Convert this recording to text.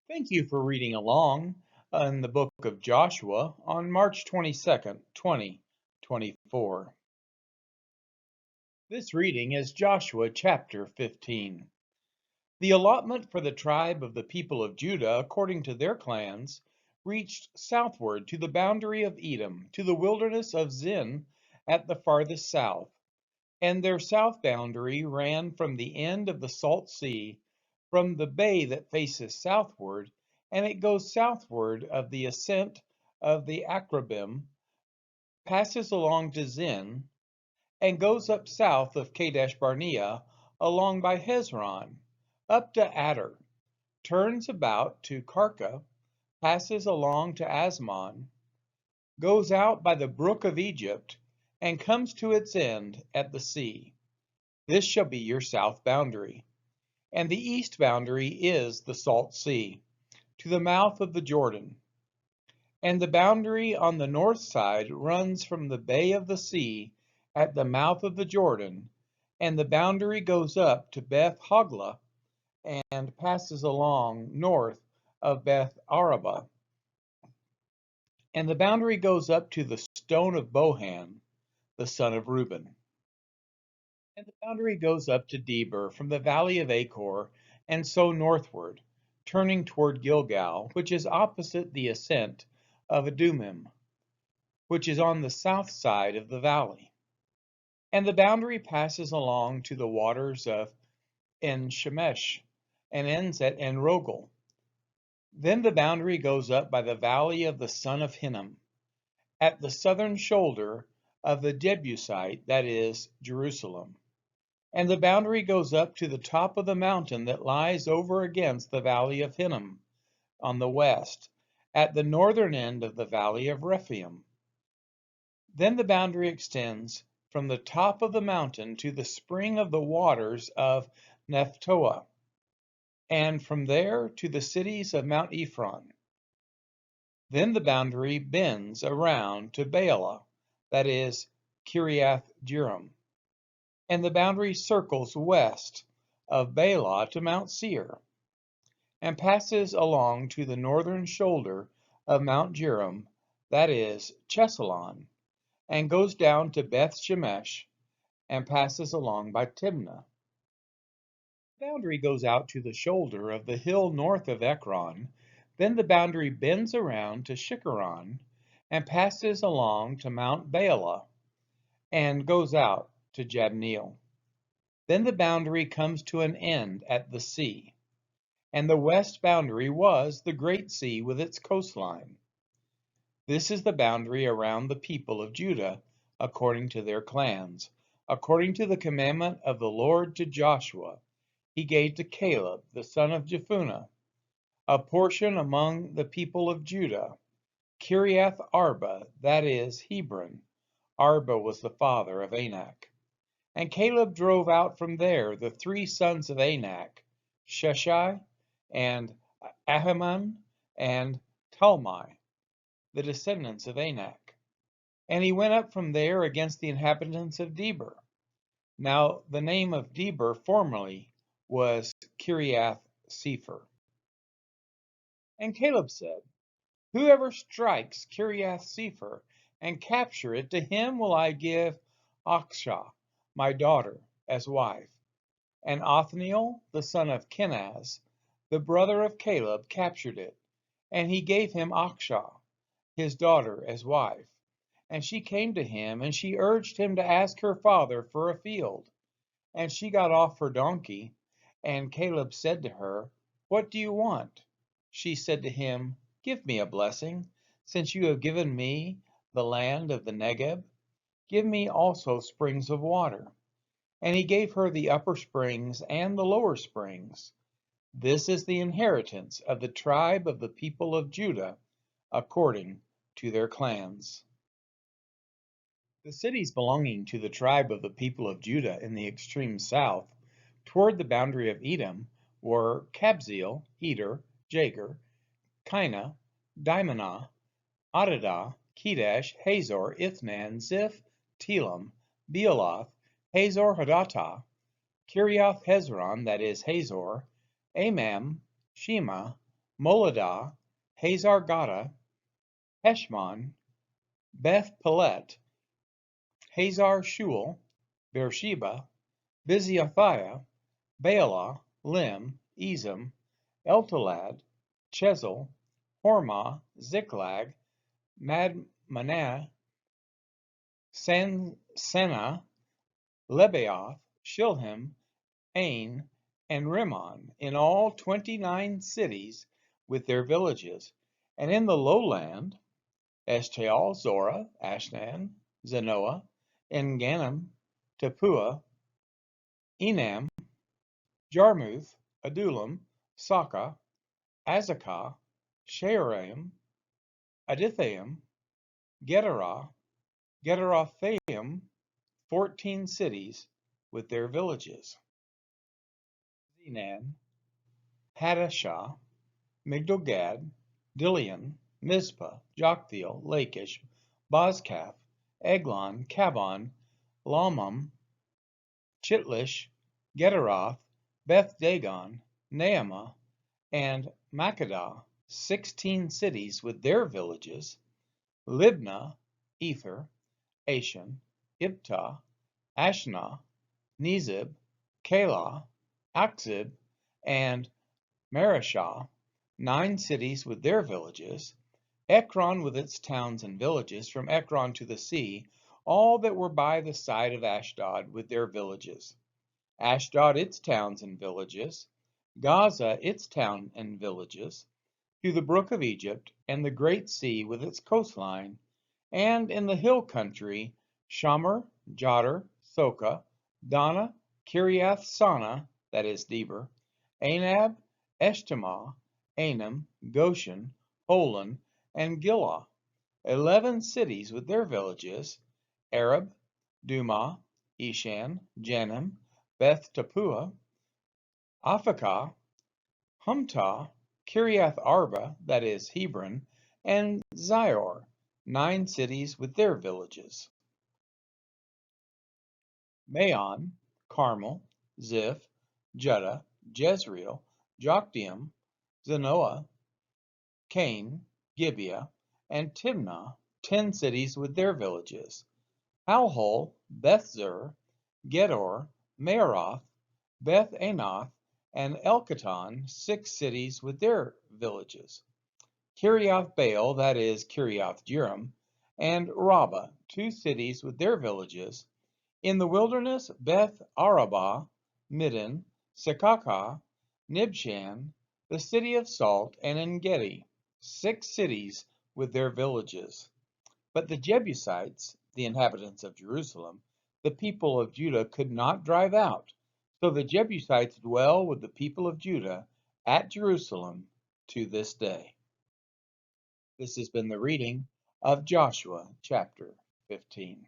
Thank you for reading along in the book of Joshua on March 22nd, 2024. This reading is Joshua chapter 15. The allotment for the tribe of the people of Judah, according to their clans, reached southward to the boundary of Edom, to the wilderness of Zin at the farthest south, and their south boundary ran from the end of the Salt Sea, from the bay that faces southward, and it goes southward of the ascent of the Akrabim, passes along to Zin, and goes up south of Kadesh Barnea, along by Hezron, up to Adar, turns about to Karka, passes along to Asmon, goes out by the brook of Egypt, and comes to its end at the sea. This shall be your south boundary. And the east boundary is the Salt Sea, to the mouth of the Jordan. And the boundary on the north side runs from the bay of the sea at the mouth of the Jordan, and the boundary goes up to Beth Hoglah and passes along north of Beth Araba. And the boundary goes up to the stone of Bohan, the son of Reuben. And the boundary goes up to Debir from the valley of Achor, and so northward, turning toward Gilgal, which is opposite the ascent of Adumim, which is on the south side of the valley. And the boundary passes along to the waters of En Shemesh, and ends at En Rogel. Then the boundary goes up by the valley of the son of Hinnom, at the southern shoulder of the Jebusite, that is, Jerusalem. And the boundary goes up to the top of the mountain that lies over against the valley of Hinnom on the west, at the northern end of the valley of Rephaim. Then the boundary extends from the top of the mountain to the spring of the waters of Nephtoah, and from there to the cities of Mount Ephron. Then the boundary bends around to Baalah, that is, Kiriath Jearim. And the boundary circles west of Baalah to Mount Seir, and passes along to the northern shoulder of Mount Jearim, that is, Chesalon, and goes down to Beth Shemesh, and passes along by Timnah. The boundary goes out to the shoulder of the hill north of Ekron. Then the boundary bends around to Shikkeron, and passes along to Mount Baalah, and goes out to Jabneel. Then the boundary comes to an end at the sea, and the west boundary was the Great Sea with its coastline. This is the boundary around the people of Judah, according to their clans, according to the commandment of the Lord to Joshua. He gave to Caleb, the son of Jephunneh, a portion among the people of Judah, Kiriath Arba, that is, Hebron. Arba was the father of Anak. And Caleb drove out from there the three sons of Anak, Sheshai, and Ahiman, and Talmai, the descendants of Anak. And he went up from there against the inhabitants of Debir. Now the name of Debir formerly was Kiriath Sepher. And Caleb said, whoever strikes Kiriath Sepher and capture it, to him will I give Achshah, my daughter, as wife. And Othniel, the son of Kenaz, the brother of Caleb, captured it, and he gave him Achshah, his daughter, as wife. And she came to him, and she urged him to ask her father for a field. And she got off her donkey, and Caleb said to her, what do you want? She said to him, give me a blessing, since you have given me the land of the Negeb. Give me also springs of water. And he gave her the upper springs and the lower springs. This is the inheritance of the tribe of the people of Judah, according to their clans. The cities belonging to the tribe of the people of Judah in the extreme south, toward the boundary of Edom, were Kabzeel, Eder, Jagur, Kinah, Dimonah, Adadah, Kedesh, Hazor, Ithnan, Ziph, Telem, Bealoth, Hazor Hadattah, Kiriath Hezron, that is, Hazor, Amam, Shema, Moladah, Hazar Gada, Heshmon, Beth Pelet, Hazar Shual, Beersheba, Biziathiah, Baalah, Lim, Ezem, Eltolad, Chesil, Hormah, Ziklag, Madmanah, Senah, Lebaoth, Shilhim, Ain, and Rimmon, in all 29 cities with their villages, and in the lowland, Eshtaol, Zorah, Ashnan, Zanoah, En-Ganim, Tappuah, Enam, Jarmuth, Adullam, Saka, Azekah, Shaaraim, Adithaim, Gederah, Gederothaim, 14 cities with their villages. Zenan, Hadashah, Migdal-Gad, Dilian, Mizpah, Joktheel, Lachish, Bozkath, Eglon, Cabon, Lamam, Chitlish, Gederoth, Beth Dagon, Naamah, and Makkedah, 16 cities with their villages, Libnah, Ether, Ashan, Ibtah, Ashnah, Nezib, Calah, Akzib, and Mareshah, 9 cities with their villages, Ekron with its towns and villages, from Ekron to the sea, all that were by the side of Ashdod with their villages. Ashdod its towns and villages, Gaza its town and villages, to the brook of Egypt, and the great sea with its coastline, and in the hill country, Shomer, Jotter, Soka, Dana, Kiriath Sana, that is Deber, Anab, Eshtemoa, Anam, Goshen, Holon, and Gilah, 11 cities with their villages, Arab, Dumah, Eshan, Janim, Beth Tappuah, Aphekah, Humtah, Kiriath Arba, that is Hebron, and Zior, 9 cities with their villages. Maon, Carmel, Ziph, Judah, Jezreel, Jokdeam, Zanoah, Cain, Gibeah, and Timnah, 10 cities with their villages. Halhol, Bethzur, Gedor, Meroth, Beth Anath, and Elkatan, 6 cities with their villages. Kiriath Baal, that is Kiriath Jearim, and Rabbah, 2 cities with their villages. In the wilderness, Beth Arabah, Middin, Sekakah, Nibshan, the city of salt, and En-Gedi, 6 cities with their villages. But the Jebusites, the inhabitants of Jerusalem, the people of Judah could not drive out. So the Jebusites dwell with the people of Judah at Jerusalem to this day. This has been the reading of Joshua chapter 15.